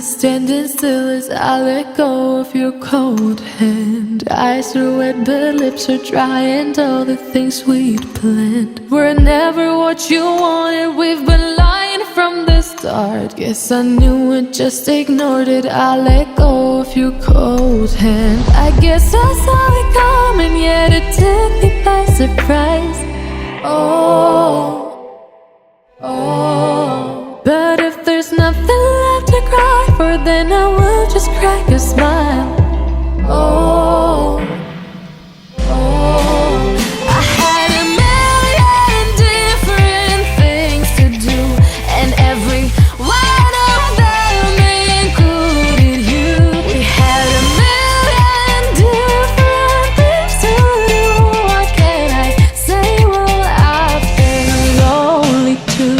is standing still as I let go of your cold hand. Eyes are wet but lips are dry, and all the things we'd planned were never what you wanted. We've been lying from the start. Guess I knew it, just ignored it. I let go of your cold hand. I guess I saw it coming, yet it took me by surprise. But if there's nothing left to cry for, then I will just crack a smile. I had a million different things to do, and every one of them included you. We had a million different things to do. What can I say? Well, I've been lonely too.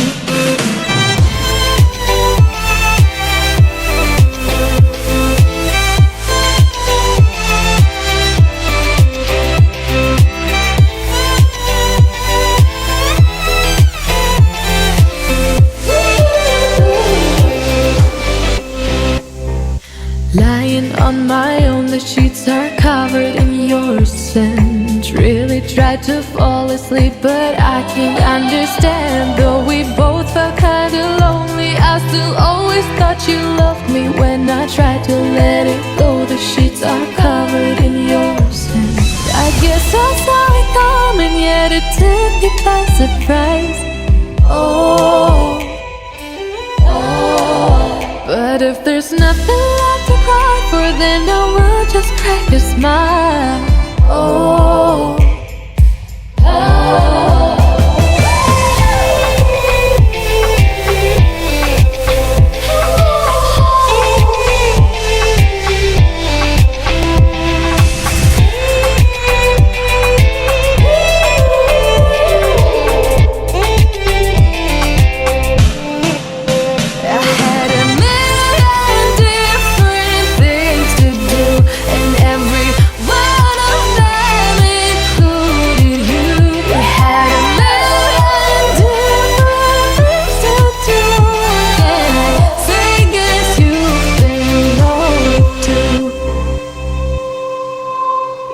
Lying on my own, the sheets are covered in your scent. Really tried to fall asleep, but I can't understand. Though we both felt kinda lonely, I still always thought you loved me. When I tried to let it go, the sheets are covered in your scent. I guess I saw it coming, yet it took me by surprise. But if there's nothing left to cry for, then I will just crack a smile.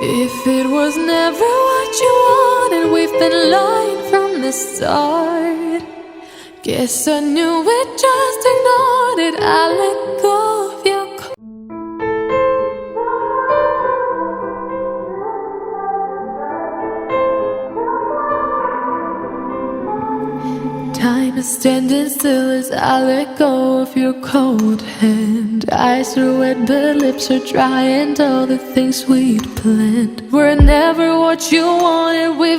If it was never what you wanted, we've been lying from the start. Guess I knew it, just ignored it. I let go of your time is standing still as I let go of your cold hand. Eyes are wet but lips are dry, and all the things we'd planned were never what you wanted. We've